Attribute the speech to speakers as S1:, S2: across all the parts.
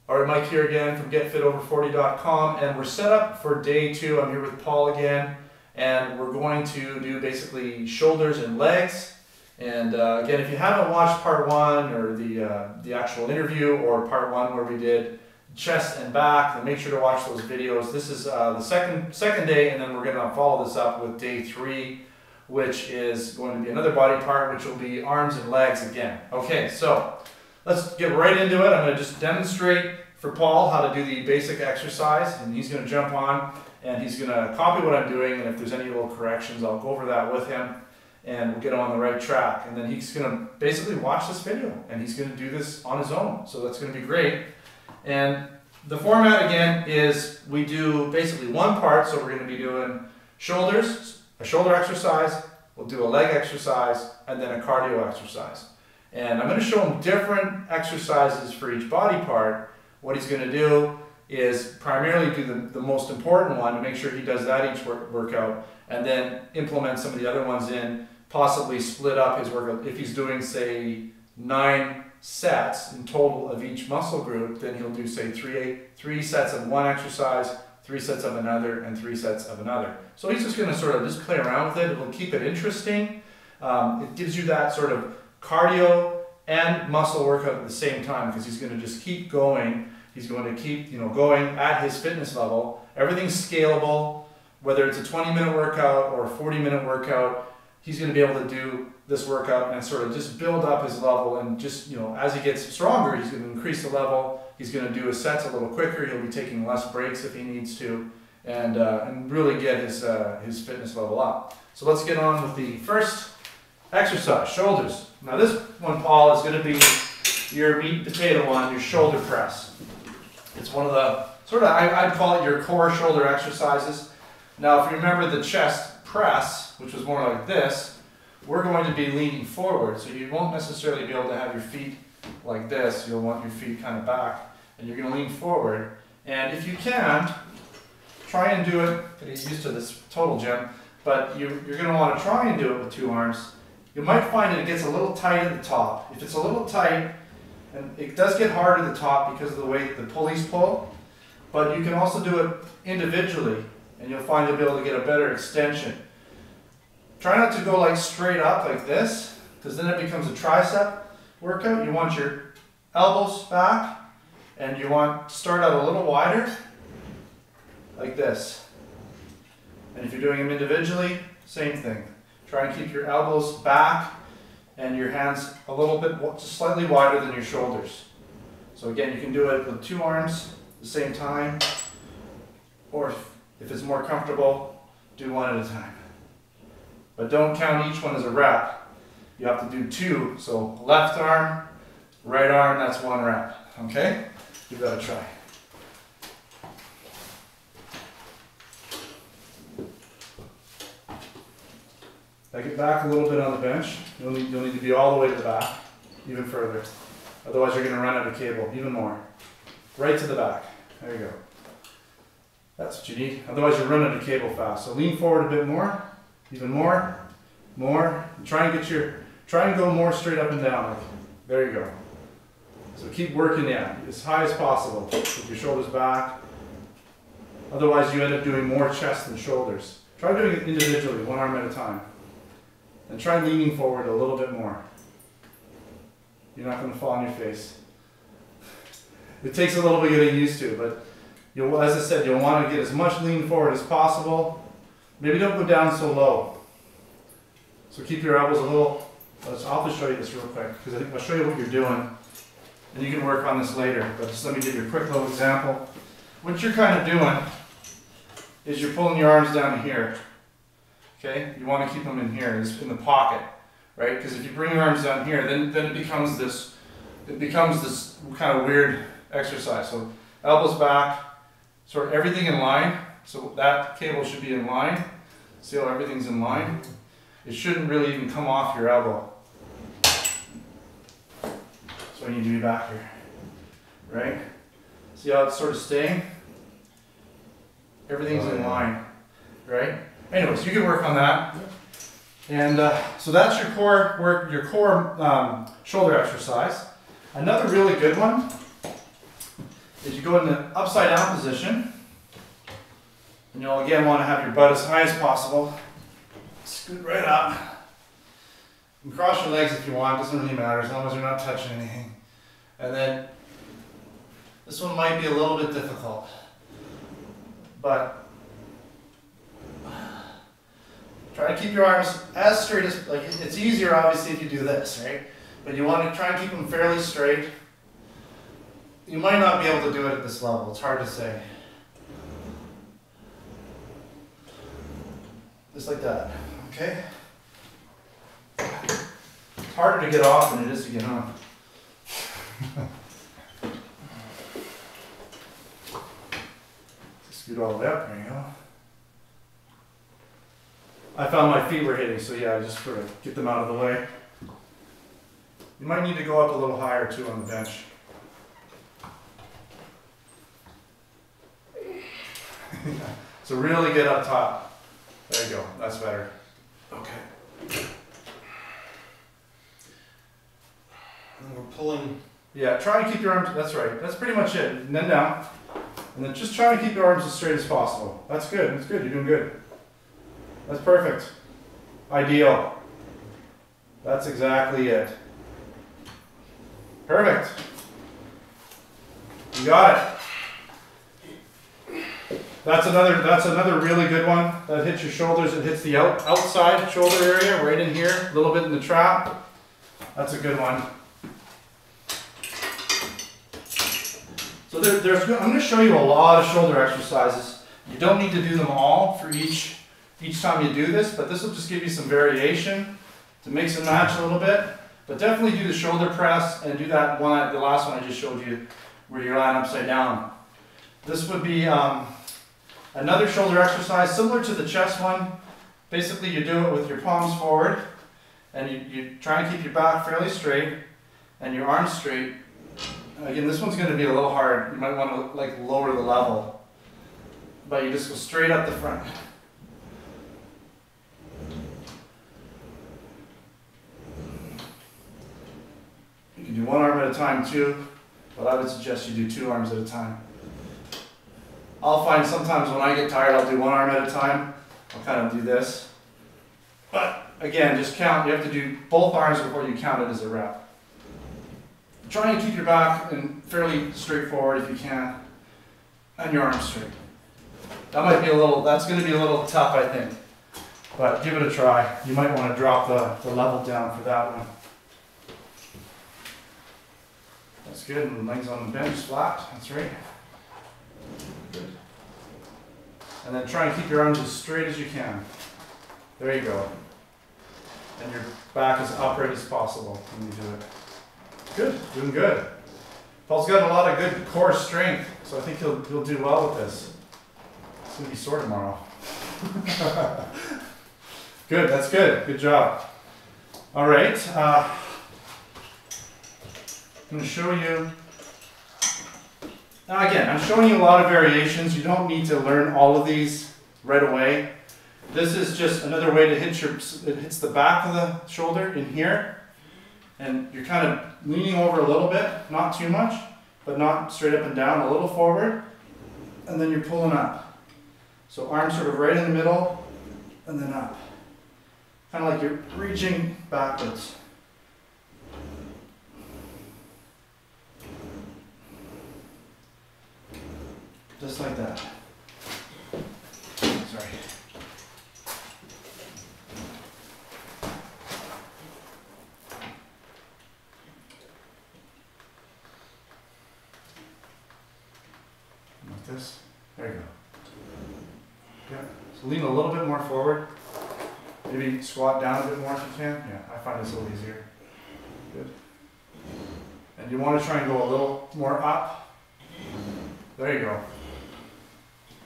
S1: All right, Mike here again from GetFitOver40.com, and we're set up for day 2. I'm here with Paul again, and we're going to do basically shoulders and legs. And again, if you haven't watched part 1 or the actual interview, or part 1 where we did chest and back, then make sure to watch those videos. This is the second day, and then we're going to follow this up with day 3, which is going to be another body part, which will be arms and legs again. Okay, so let's get right into it. I'm going to just demonstrate for Paul how to do the basic exercise, and he's going to jump on and he's going to copy what I'm doing, and if there's any little corrections, I'll go over that with him and we'll get him on the right track. And then he's going to basically watch this video and he's going to do this on his own, so that's going to be great. And the format again is we do basically one part, so we're going to be doing shoulders, a shoulder exercise, we'll do a leg exercise, and then a cardio exercise. And I'm going to show him different exercises for each body part. What he's going to do is primarily do the most important one to make sure he does that each workout, and then implement some of the other ones in, possibly split up his workout. If he's doing, say, 9 sets in total of each muscle group, then he'll do, say, 3 sets of one exercise, 3 sets of another, and 3 sets of another. So he's just going to sort of just play around with it. It'll keep it interesting. It gives you that sort of cardio and muscle workout at the same time, because he's going to just keep going. He's going to keep, going at his fitness level. Everything's scalable, whether it's a 20-minute workout or a 40-minute workout. He's going to be able to do this workout and sort of just build up his level, and just, as he gets stronger, he's going to increase the level. He's going to do his sets a little quicker. He'll be taking less breaks if he needs to, and really get his fitness level up. So let's get on with the first exercise, shoulders. Now this one, Paul, is going to be your meat and potato one, your shoulder press. It's one of the, I'd call it your core shoulder exercises. Now if you remember the chest press, which was more like this, we're going to be leaning forward, so you won't necessarily be able to have your feet like this. You'll want your feet kind of back, and you're going to lean forward. And if you can, try and do it, get used to this total, Jim, but you're going to want to try and do it with 2 arms. You might find that it gets a little tight at the top. If it's a little tight, and it does get hard at the top because of the way the pulleys pull, but you can also do it individually, and you'll find you'll be able to get a better extension. Try not to go like straight up like this, because then it becomes a tricep workout. You want your elbows back, and you want to start out a little wider, like this. And if you're doing them individually, same thing. Try and keep your elbows back and your hands a little bit, just slightly wider than your shoulders. So again, you can do it with 2 arms at the same time, or if it's more comfortable, do 1 at a time. But don't count each one as a rep. You have to do 2. So left arm, right arm, that's 1 rep. Okay? Give that a try. Take it back a little bit on the bench. You'll need to be all the way to the back, even further. Otherwise you're going to run out of cable, even more. Right to the back. There you go. That's what you need. Otherwise you'll run out of cable fast. So lean forward a bit more, even more, more. And try and go more straight up and down. There you go. So keep working as high as possible with your shoulders back. Otherwise you end up doing more chest than shoulders. Try doing it individually, 1 arm at a time. And try leaning forward a little bit more. You're not going to fall on your face. It takes a little bit getting used to, but as I said, you'll want to get as much lean forward as possible. Maybe don't go down so low. So keep your elbows a little. I'll just show you this real quick, because I think I'll show you what you're doing, and you can work on this later. But just let me give you a quick little example. What you're kind of doing is you're pulling your arms down to here. Okay, you want to keep them in here, in the pocket, right? Because if you bring your arms down here, then it becomes this kind of weird exercise. So elbows back, sort of everything in line. So that cable should be in line. See how everything's in line? It shouldn't really even come off your elbow. So you need to be back here, right? See how it's sort of staying? Everything's in line, right? Anyways, you can work on that. And so that's your core work, your core shoulder exercise. Another really good one is you go in the upside down position. And you'll again want to have your butt as high as possible. Scoot right up. And cross your legs if you want, doesn't really matter as long as you're not touching anything. And then this one might be a little bit difficult, but try to keep your arms as straight as, like it's easier obviously if you do this, right? But you want to try and keep them fairly straight. You might not be able to do it at this level, it's hard to say. Just like that, okay? It's harder to get off than it is to get on. Scoot all the way up, there you go. I found my feet were hitting, so yeah, just sort of get them out of the way. You might need to go up a little higher too on the bench. So really get up top. There you go, that's better. Okay.
S2: And we're pulling.
S1: Yeah, try and keep your arms, that's right. That's pretty much it. And then down. And then just try to keep your arms as straight as possible. That's good, that's good, you're doing good. That's perfect. Ideal. That's exactly it. Perfect. You got it. That's another really good one. That hits your shoulders. It hits the outside shoulder area, right in here, a little bit in the trap. That's a good one. So I'm going to show you a lot of shoulder exercises. You don't need to do them all for each time you do this, but this will just give you some variation to mix and match a little bit. But definitely do the shoulder press and do that one, the last one I just showed you, where you're lying upside down. This would be another shoulder exercise similar to the chest one. Basically you do it with your palms forward and you try and keep your back fairly straight and your arms straight. Again, this one's going to be a little hard. You might want to like lower the level, but you just go straight up the front. You can do one arm at a time too, but I would suggest you do 2 arms at a time. I'll find sometimes when I get tired, I'll do 1 arm at a time. I'll kind of do this. But again, just count. You have to do both arms before you count it as a rep. Try and keep your back and fairly straightforward if you can, and your arms straight. That might be that's going to be a little tough, I think. But give it a try. You might want to drop the level down for that one. That's good, and legs on the bench flat, that's right. Good. And then try and keep your arms as straight as you can. There you go. And your back as upright as possible when you do it. Good, doing good. Paul's got a lot of good core strength, so I think he'll do well with this. It's going to be sore tomorrow. Good, that's good. Good job. All right. I'm going to show you. Now again, I'm showing you a lot of variations. You don't need to learn all of these right away. This is just another way to hit it hits the back of the shoulder in here. And you're kind of leaning over a little bit, not too much, but not straight up and down, a little forward. And then you're pulling up. So arms sort of right in the middle, and then up. Kind of like you're reaching backwards. Just like that. Sorry. Like this. There you go. Yeah. So lean a little bit more forward. Maybe squat down a bit more if you can. Yeah, I find this a little easier. Good. And you want to try and go a little more up. There you go.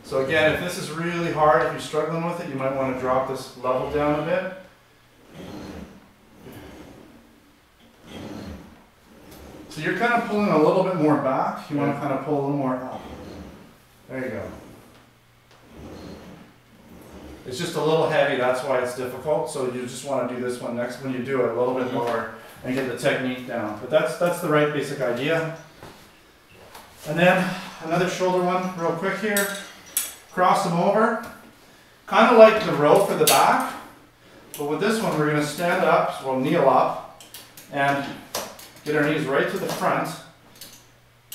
S1: So again, if this is really hard, if you're struggling with it, you might want to drop this level down a bit. So you're kind of pulling a little bit more back. You want to kind of pull a little more up. There you go. It's just a little heavy, that's why it's difficult. So you just want to do this one next when you do it a little bit lower and get the technique down. But that's the right basic idea. And then another shoulder one real quick here. Cross them over. Kind of like the row for the back. But with this one, we're going to stand up, so we'll kneel up and get our knees right to the front.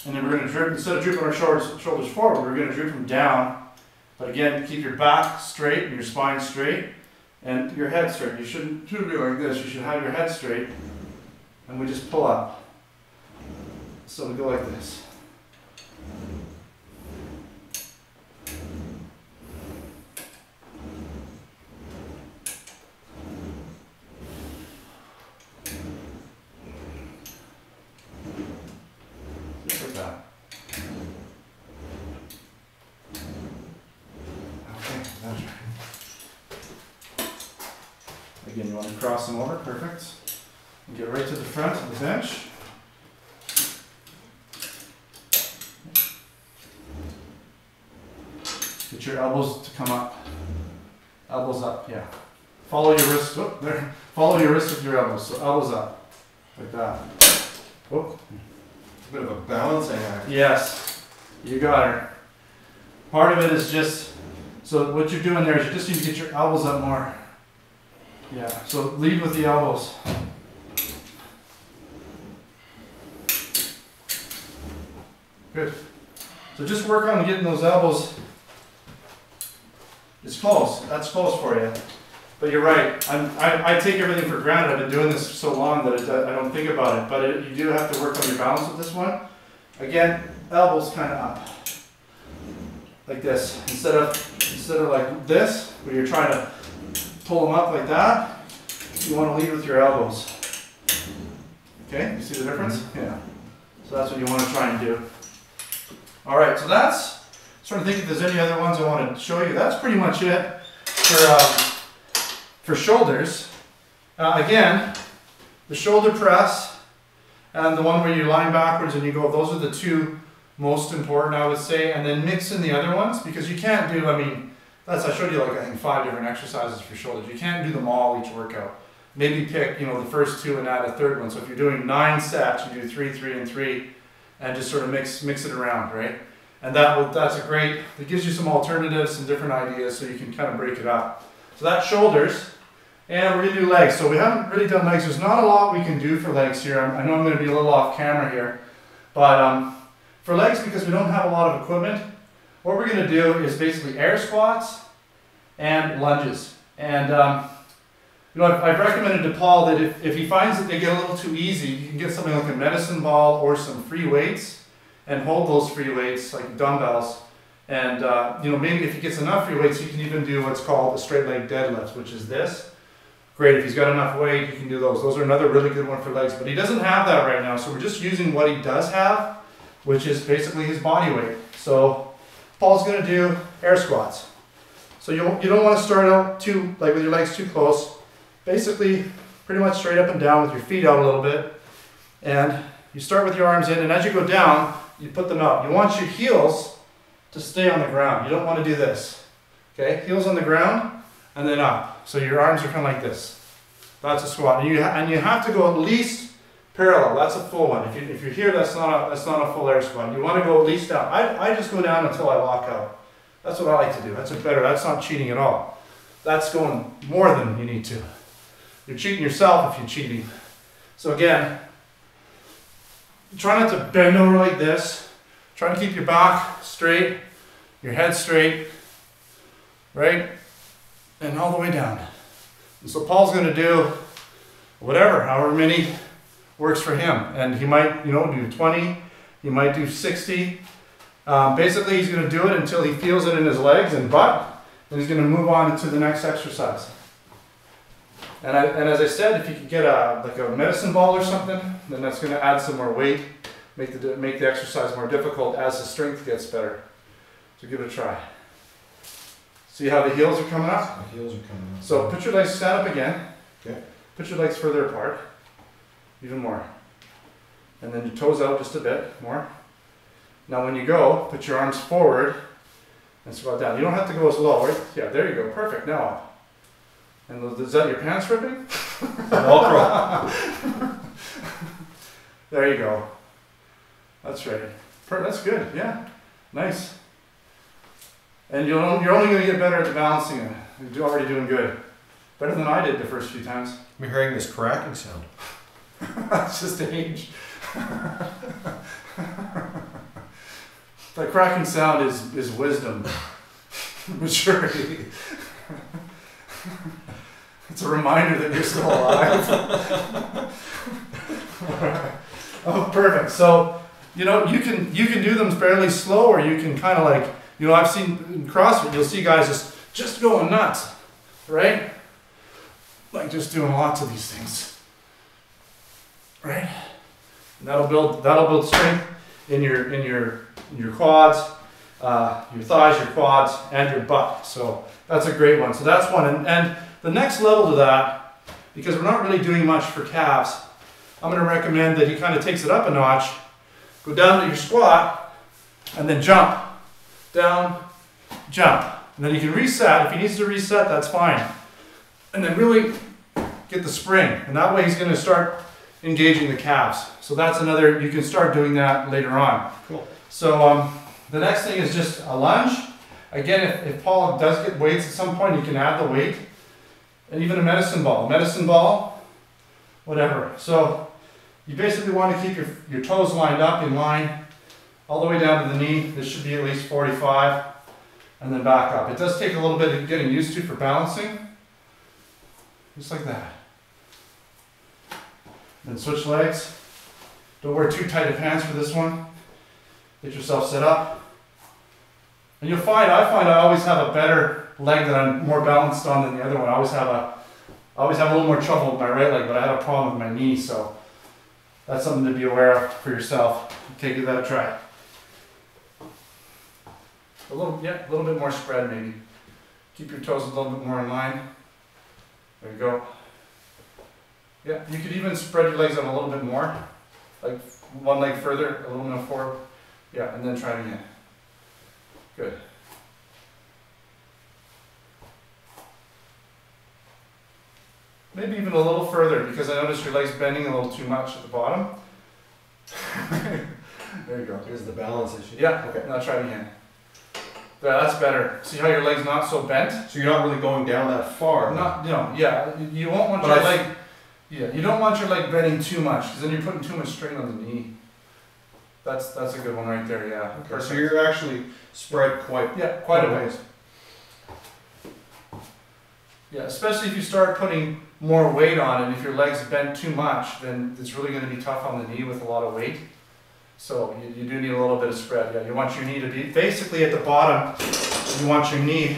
S1: And then we're going to droop, instead of drooping our shoulders forward, we're going to droop them down. But again, keep your back straight and your spine straight and your head straight. You shouldn't be like this. You should have your head straight. And we just pull up. So we go like this. Just like that. Okay, that's right. Again, you want to cross them over, perfect. And get right to the front of the bench. Get your elbows to come up. Elbows up, yeah. Follow your wrists, whoop, there. Follow your wrists with your elbows, so elbows up. Like that. Whoop.
S2: It's a bit of a balancing act.
S1: Yes, you got her. Part of it is just, so what you're doing there is you just need to get your elbows up more. Yeah, so lead with the elbows. Good. So just work on getting those elbows. It's close. That's close for you. But you're right. I take everything for granted. I've been doing this so long that I don't think about it. But you do have to work on your balance with this one. Again, elbows kind of up. Like this. Instead of like this, where you're trying to pull them up like that, you want to lead with your elbows. Okay? You see the difference? Yeah. So that's what you want to try and do. All right, so that's, sort of think if there's any other ones I want to show you. That's pretty much it for shoulders. Again, the shoulder press and the one where you line backwards and you go, those are the two most important, I would say. And then mix in the other ones, because you can't do, I mean, I showed you like, I think 5 different exercises for shoulders. You can't do them all each workout. Maybe pick, you know, the first 2 and add a third one. So if you're doing 9 sets, you do 3, 3, and 3. And just sort of mix it around, right? And that's a great, it gives you some alternatives, some different ideas, so you can kind of break it up. So that's shoulders, and we're gonna do legs. So we haven't really done legs. There's not a lot we can do for legs here. I know I'm gonna be a little off camera here, but for legs, because we don't have a lot of equipment, what we're gonna do is basically air squats and lunges. And you know, I've recommended to Paul that if he finds that they get a little too easy, you can get something like a medicine ball or some free weights and hold those free weights like dumbbells. And you know, maybe if he gets enough free weights, he can even do what's called a straight leg deadlift, which is this. Great, if he's got enough weight, he can do those. Those are another really good one for legs, but he doesn't have that right now. So we're just using what he does have, which is basically his body weight. So Paul's gonna do air squats. So you don't want to start out too, like with your legs too close. Basically, pretty much straight up and down with your feet out a little bit. And you start with your arms in, and as you go down, you put them out. You want your heels to stay on the ground. You don't want to do this. Okay, heels on the ground, and then up. So your arms are kind of like this. That's a squat. And you have to go at least parallel. That's a full one. If you're here, that's not a full air squat. You want to go at least down. I just go down until I lock out. That's what I like to do. That's not cheating at all. That's going more than you need to. You're cheating yourself if you're cheating. So again, try not to bend over like this. Try to keep your back straight, your head straight, right? And all the way down. And so Paul's going to do whatever, however many works for him. And he might, do 20, he might do 60. Basically, he's going to do it until he feels it in his legs and butt, and he's going to move on to the next exercise. And as I said, if you could get like a medicine ball or something, then that's going to add some more weight, make the exercise more difficult as the strength gets better. So give it a try. See how the heels are coming up?
S2: The heels are coming up.
S1: So put your legs, stand up again.
S2: Okay.
S1: Put your legs further apart, even more. And then your toes out just a bit more. Now when you go, put your arms forward and squat down. You don't have to go as low, right? Yeah, there you go, perfect, now up. And is that your pants ripping?
S2: Velcro.
S1: There you go. That's right. That's good, yeah. Nice. And you're only going to get better at the balancing it. You're already doing good. Better than I did the first few times.
S2: I'm hearing this cracking sound.
S1: That's just age. That cracking sound is wisdom, maturity. It's a reminder that you're still alive. Oh, perfect. So, you know, you can do them fairly slow, or you can kind of like, you know, I've seen in CrossFit, you'll see guys just going nuts, right? Like just doing lots of these things, right? And that'll build strength in your quads, your thighs, your quads, and your butt. So that's a great one. So that's one. And the next level to that, because we're not really doing much for calves, I'm going to recommend that he kind of takes it up a notch. Go down to your squat, and then jump. Down, jump. And then you can reset. If he needs to reset, that's fine. And then really get the spring. And that way he's going to start engaging the calves. So that's another, you can start doing that later on.
S2: Cool.
S1: So the next thing is just a lunge. Again, if Paul does get weights at some point, you can add the weight. And even a medicine ball, whatever. So you basically want to keep your toes lined up in line all the way down to the knee. This should be at least 45, and then back up. It does take a little bit of getting used to for balancing. Just like that. Then switch legs. Don't wear too tight of pants for this one. Get yourself set up. And you'll find, I always have a better leg that I'm more balanced on than the other one. I always have a little more trouble with my right leg, but I have a problem with my knee, so that's something to be aware of for yourself. Okay, give that a try. A little bit more spread maybe. Keep your toes a little bit more in line. There you go. Yeah, you could even spread your legs out a little bit more, like one leg further, a little bit forward. Yeah, and then try it again. Good. Maybe even a little further, because I noticed your legs bending a little too much at the bottom. There you go.
S2: Here's the balance issue.
S1: Yeah, okay, now try it again. Yeah, that's better. See how your leg's not so bent?
S2: So you're not really going down that far.
S1: Yeah, you won't want your leg, you don't want your leg bending too much, because then you're putting too much strain on the knee. That's a good one right there, yeah.
S2: Okay, so you're actually spread quite
S1: a ways. Yeah, especially if you start putting more weight on it. If your legs bend too much, then it's really going to be tough on the knee with a lot of weight. So you do need a little bit of spread. Yeah, you want your knee to be basically at the bottom. You want your knee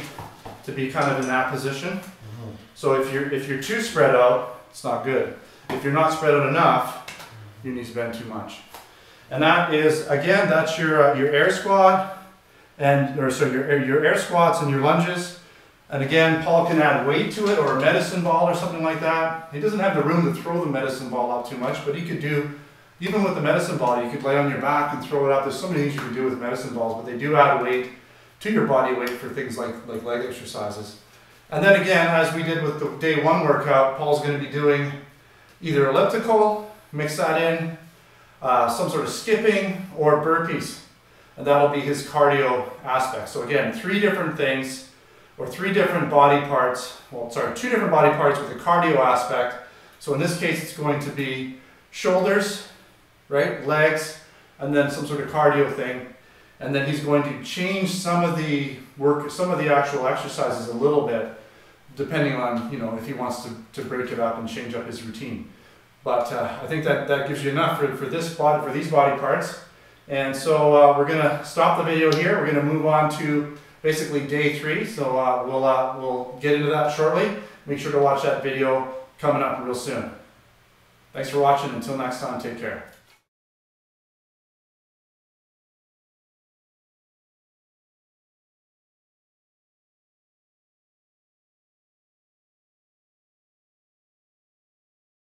S1: to be kind of in that position. Mm-hmm. So if you're too spread out, it's not good. If you're not spread out enough, your knees bend too much. And that is, again, that's your air squat, your air squats and your lunges. And again, Paul can add weight to it, or a medicine ball or something like that. He doesn't have the room to throw the medicine ball up too much, but he could do, even with the medicine ball, you could lay on your back and throw it up. There's so many things you can do with medicine balls, but they do add weight to your body weight for things like leg exercises. And then again, as we did with the day one workout, Paul's going to be doing either elliptical, mix that in, some sort of skipping, or burpees. And that'll be his cardio aspect. So again, 3 different things, or 3 different body parts, 2 different body parts with a cardio aspect. So in this case, it's going to be shoulders, right, legs, and then some sort of cardio thing. And then he's going to change some of the actual exercises a little bit, depending on, if he wants to break it up and change up his routine. But I think that gives you enough for these body parts. And so we're going to stop the video here. We're going to move on to basically day 3. So we'll get into that shortly. Make sure to watch that video coming up real soon. Thanks for watching. Until next time, take care.